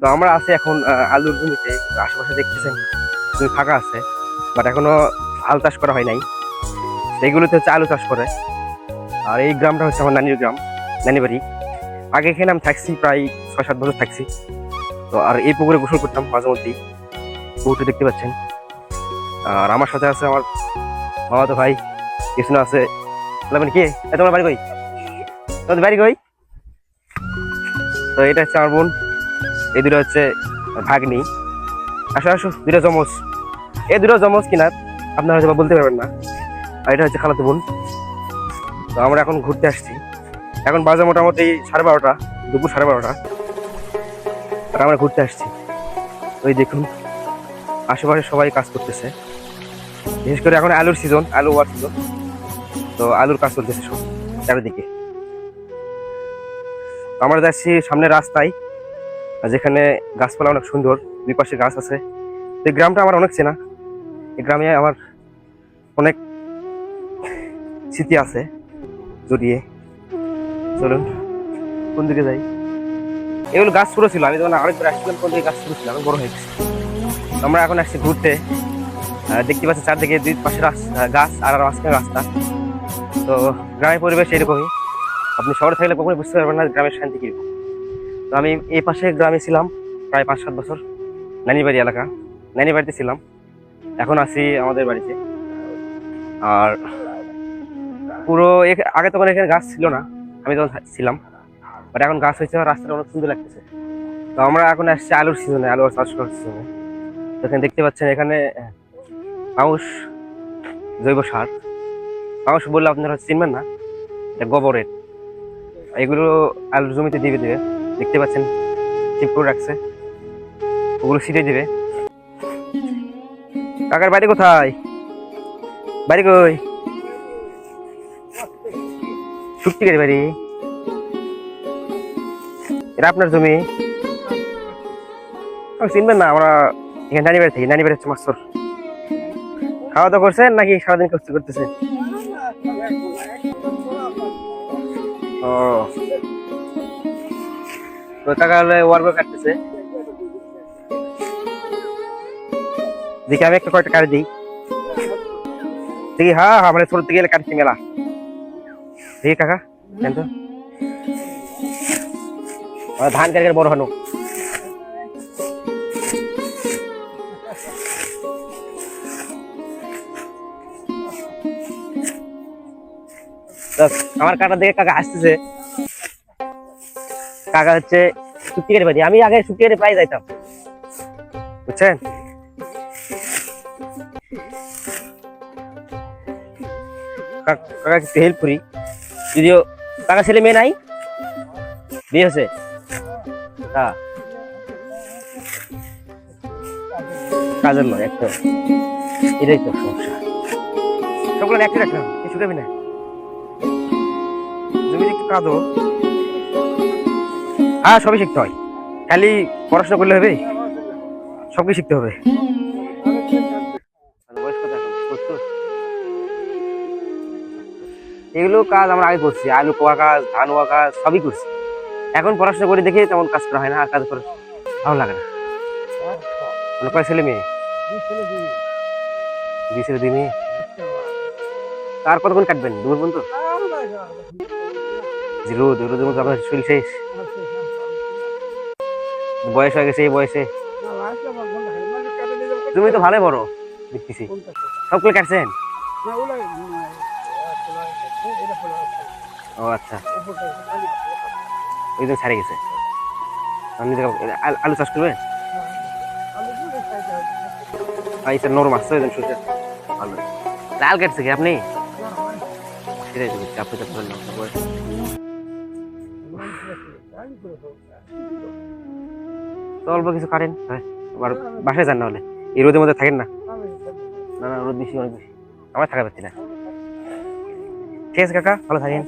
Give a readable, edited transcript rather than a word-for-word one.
তো আমরা আছি এখন আলুর জমিতে। আশেপাশে দেখতেছেন জমি ফাঁকা আছে, বাট এখনো আলু চাষ করা হয় নাই। এইগুলোতে হচ্ছে আলু চাষ করে। আর এই গ্রামটা হচ্ছে আমার নানির গ্রাম, নানি বাড়ি। আগে এখানে আমি থাকছি, প্রায় 6-7 বছর থাকছি। তো আর এই পুকুরে গোসল করতাম মাঝে মধ্যেই, পুকুরটা দেখতে পাচ্ছেন। আর আমার সাথে আছে আমার মামাতো ভাই, কৃষ্ণ আছে। মানে কি তোমার বাড়ি কই? তোমাদের বাড়ি কই? তো এটা হচ্ছে আমার বোন, এই দুটো হচ্ছে ভাগ্নি। আসো আসো, দুটো জমজ। এই দুটো জমজ কিনা আপনারা হয়তো বলতে পারবেন না। আর এটা হচ্ছে খালাতো বোন। তো আমরা এখন ঘুরতে আসছি। এখন বাজে মোটামুটি 12:30, দুপুর 12:30। আর আমরা ঘুরতে আসছি। ওই দেখুন আশেপাশে সবাই কাজ করতেছে, বিশেষ করে এখন আলুর সিজন, আলু হওয়ার সিজন। তো আলুর কাজ চলতেছে সব চারিদিকে। আমরা যাচ্ছি সামনে রাস্তায়, যেখানে গাছপালা অনেক সুন্দর, দুই পাশে গাছ আছে। এই গ্রামটা আমার অনেক চেনা। এই গ্রামে আমার অনেক স্মৃতি আছে জড়িয়ে। চলুন কোন দিকে যাই। এগুলো গাছ ছোট ছিল, আমি যখন আরেকবার আসছিলাম কোন দিকে গাছ ছোট ছিল, এখন বড় হয়ে গেছে। আমরা এখন আসছি ঘুরতে। দেখতে পাচ্ছি চারদিকে দুই পাশে গাছ আর মাঝখানে রাস্তা। তো গ্রামের পরিবেশ এরকমই। আপনি শহরে থাকলে কখনোই বুঝতে পারবেন না গ্রামের শান্তি কিরকম। তো আমি এই পাশে গ্রামে ছিলাম প্রায় 5-7 বছর, নানি বাড়ি এলাকা। নানি বাড়িতে ছিলাম, এখন আছি আমাদের বাড়িতে। আর পুরো আগে তখন এখানে গাছ ছিল না, আমি যখন ছিলাম। বাট এখন গাছ হয়েছে, রাস্তাটা অনেক সুন্দর লাগতেছে। তো আমরা এখন আসছি আলুর সিজনে, আলু চাষ করার সিজনে। এখানে দেখতে পাচ্ছেন এখানে পাউশ জৈব সার। পাউশ বললে আপনারা চিনবেন না, এটা গোবরের। এগুলো আলুর জমিতে দিবে দিবে, দেখতে পাচ্ছেন চিপ করে রাখছে, ওগুলো ছিটে দিবে। কাকার বাড়ি কোথায়? বাড়ি কই? শুক্তিগের বাড়ি। এটা আপনার জমি? চিনবেন না, আমরা এখানে নানি বাড়ি থাকি। নানি বাড়ি হচ্ছে মাস্টার। খাওয়া দাওয়া করছেন নাকি সারাদিন কষ্ট করতেছেন? ও, তো কাকা হলে ওয়ার্ক কাটতেছে। দেখি আমি একটা কয়টা কাটে দিই। দেখি, হ্যাঁ হ্যাঁ, মানে ছোট থেকে গেলে কাটছি মেলা। দেখি কাকা দেন তো, ধান কাটে বড় হানো। আমার কাটা দেখে কাকা আসতেছে। কাকা হচ্ছে শুক্তিগের বাড়ি। আমি আগে শুক্তিগেরে প্রায় যাইতাম, বুঝছেন। কাকা একটু হেল্প করি, যদিও কাকা ছেলে মেয়ে নাই, বিয়ে হয়েছে। হ্যাঁ, কাজের নয় একটা, এটাই তো সমস্যা। সবগুলো একটা রাখলাম, শুকাবি না, জমিতে একটু কাঁদো। হ্যাঁ, সবই শিখতে হয়, খালি পড়াশোনা করলে হবে? সবই শিখতে হবে। এগুলো কাজ আমরা আগে করছি, আলু পোয়া কাজ, ধান হওয়া কাজ সবই করছি। এখন পড়াশোনা করে দেখে তেমন কাজ করা হয় না, আর কাজ করে ভালো লাগে না। মানে কয় ছেলে মেয়ে? 2 ছেলে 2 মেয়ে। আর কতক্ষণ কাটবেন? দুপুর পর্যন্ত? রোদ রোদের মধ্যে আপনার শরীর শেষ, বয়স হয়ে গেছে এই বয়সে। তুমি তো ভালোই বড় দেখতেছি, সবগুলো কাটছেন? ও আচ্ছা, ওই দিন ছাড়ে গেছে। আলু চাষ করবে? আচ্ছা, নরম আসছে ওই দিন সরষে ভালো। লাল কাটছে কি আপনি? সেটাই তো বলছি, আপনি তো বললেন আপনার বয়স। তো অল্প কিছু কাটেন, হ্যাঁ, আবার বাসায় যান না হলে। এই রোদের মধ্যে থাকেন না। না না, রোদ বেশি, অনেক বেশি, আমার থাকা পাচ্ছি না। ঠিক আছে কাকা, ভালো থাকেন।